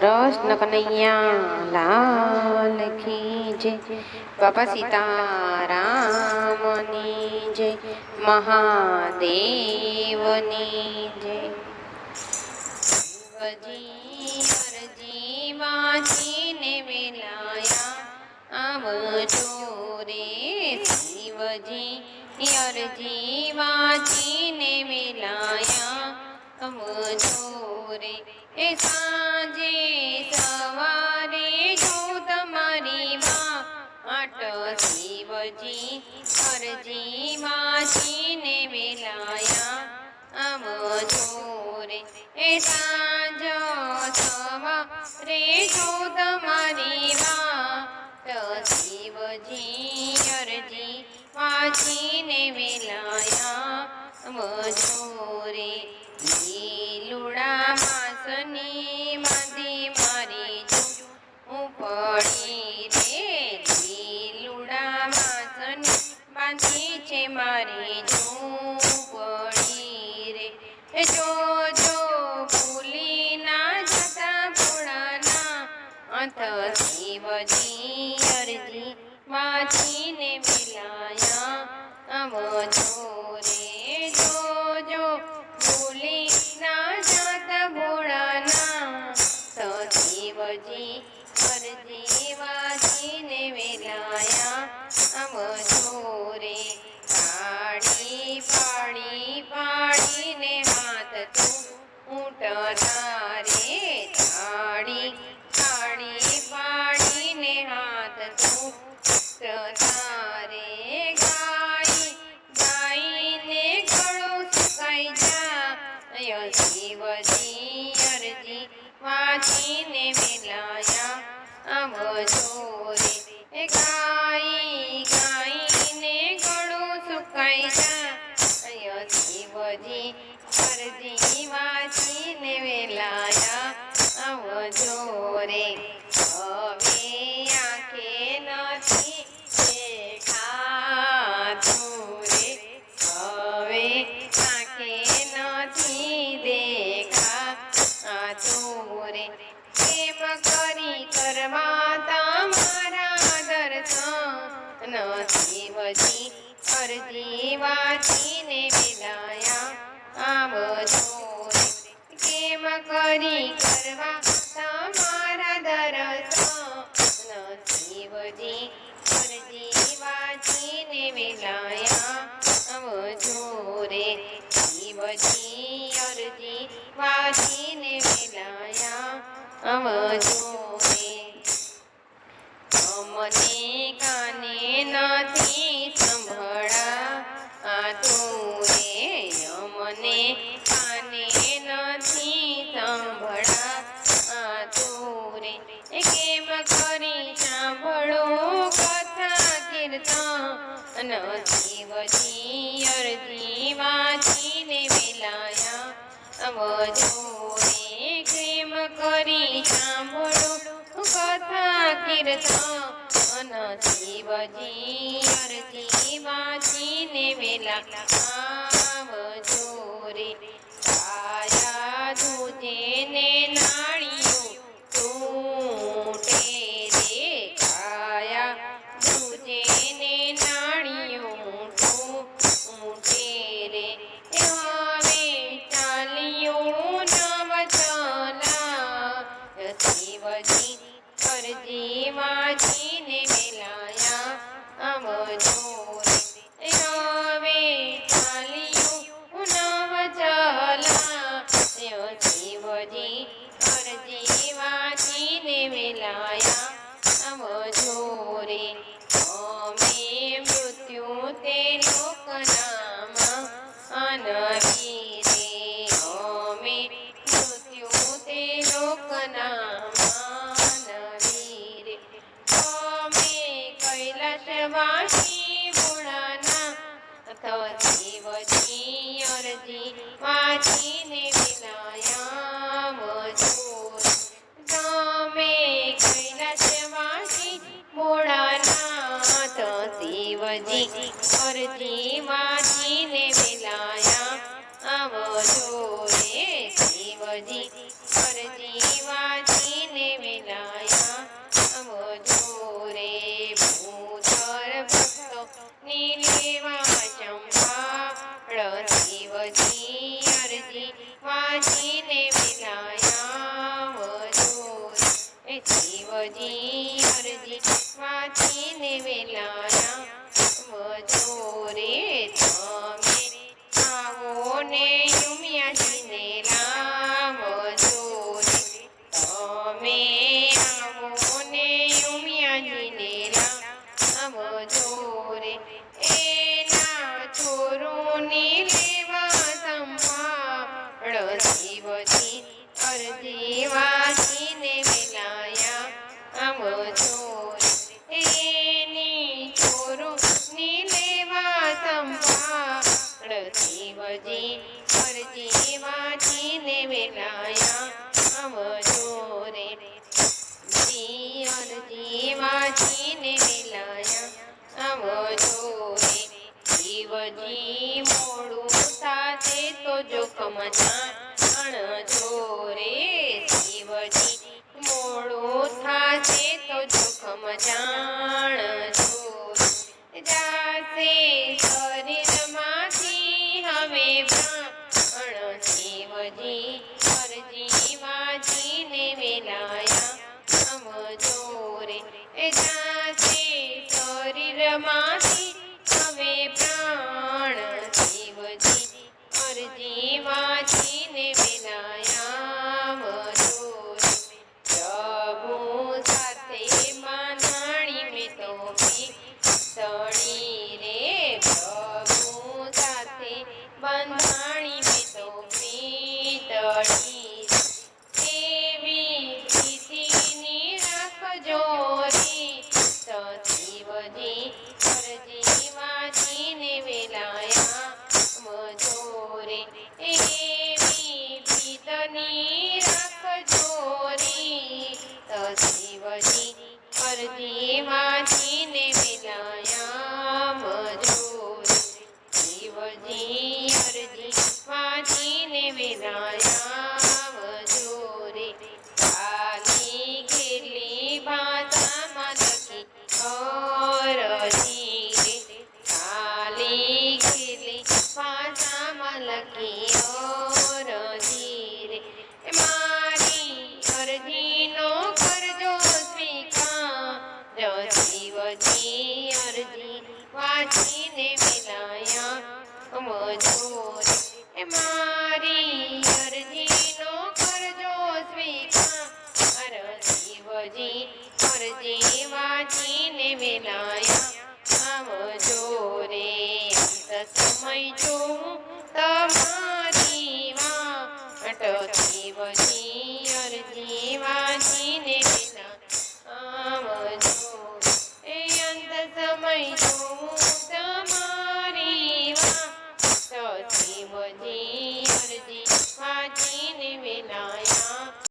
કૃષ્ણ કનૈયા લાલ કી જય. બાપા સીતારામની જય. મહાદેવની જય. શિવજી અરજી વાંચીને વેલાયા આવજો રે. શિવજી અરજી વાંચીને વેલાયા આવજો રે. એ સાંજે સવારે જો તમારી વાટ શિવજી અરજી વાંચીને વેલાયા આવજો રે. એ સાંજ સવારે જો તમારી વાટ શિવજી અરજી વાંચીને વેલાયા આવજો રે. લીલુડા માસની માંથી મારી જો પડી રે. લીલુડા માસની બાંધી છે મારી જો પડી રે. જોજો ભૂલી ના જતા ભોળાના અંત શિવજી અરજી વાંચીને વેલાયા આવજો રે. જોજો ભૂલી ના જતા ભોળાના તો શિવજી અરજી વાંચીને વેલાયા આવજો રે. પાડી પાડી પાડીને હાથ તું ઊંટતા રે. તાળી તાળી પાડીને હાથ તું ઊંટતા રે. ગાઈ ગાઈને ગળું સુકાઈ જાય શિવજી અરજી વાંચીને વેલાયા આવજો રે. ગાઈ ગાઈને ગળું સુકાઈ જાય શિવજી અરજી વાંચીને વેલાયા આવજો રે. હવે આંખે નથી દેખાતું રે. હવે આંખે નથી દેખાતું રે. પ્રેમ કરી કરવા તમારા દર્શન શિવજી અરજી વાંચીને વેલાયા આવજો રે. કેમ કરી કરવા તમારા દર્શન શિવજી અરજી વાંચીને વેલાયા આવજો રે. શિવજી અરજી વાંચીને વેલાયા આવજો રે. અમને કાને નથી સંભળાતું રે. અમને કાને નથી સંભળાતું રે. કેમ કરી સાંભળો કથા કીર્તન શિવજી અરજી વાંચીને વેલાયા આવજો રે. કેમ કરી સાંભળો કથા કીર્તન શિવજી અરજી વાંચીને વેલાયા આવજો રે. કાયા દૂજે ને નાળિયું તૂટે રે. કાયા દૂજે ને નાળિયું તૂટે રે. હવે ચાલ્યું નવ ચલા શિવજી અરજી વાંચીને વેલાયા આવજો રે. હવે ચાલ્યું નવ ચલા શિવજી અરજી વાંચીને વેલાયા આવજો રે. અમે મૃત્યુ તે લોકનામાં આનવી રે. અમે મૃત્યુ તે લોકનામાં આનવી રે. અમે કૈલાસવાસી ભોળાના તો શિવજી અરજી વાંચીને વેલાયા આવજો રે. તમે કૈલાસવાસી ભોળાના તો શિવજી અરજી વાંચીને વેલાયા આવજો રે. શિવજી અરજી વાંચી શિવજી અરજી વાંચીને વેલાયા વજો રે તમે આવો ને ઉમિયાજીને લાવજો રે તમે આવો ને ઉમિયાજીને લાવજો રે એના ચોરોની લેવા સંભાળ શિવજી અરજી વાંચીને વેલાયા આવજો રે એની ચોરોની લેવા સંભાળ શિવજી અરજી વાંચીને વેલાયા આવજો રે અરજી વાંચીને વેલાયા આવજો રે શિવજી મોડું સાથે તો જોખમ જાણજો રે શિવજી મોડું થાશે તો જોખમ જાણજો જાશે શરીરમાંથી હવે પ્રાણ શિવજી અરજી વાંચીને વેલાયા આવજો રે જાશે શરીરમાંથી હવે પ્રાણ શિવજી અરજી વાંચીને વેલાયા આવજો રે પ્રભુ સાથે બાંધાણી મેં તો પિતળી રે પ્રભુ સાથે બંધાણી મેં તો પિતળી એવી પ્રીતિની રાખજો રે શિવજી અરજી વાંચીને વેલાયા આવજો રે એવી પ્રીતની રાખજો રે શિવજી અરજી વાંચીને વેલાયા આવજો રે શિવજી અરજી વાંચીને વેલાયા આવજો રે ખાલી ગેલી ભાષામાં લખી અરજી રે ખાલી ગેલી ભાષામાં લખી અરજી રે મારી અરજીનો કરજો સ્વીકાર શિવજી અરજી વાંચીને વેલાયા આવજો રે મારી અરજીનો કરજો સ્વીકાર શિવજી અરજી વાંચીને વેલાયા આવજો રે સમય જો તમે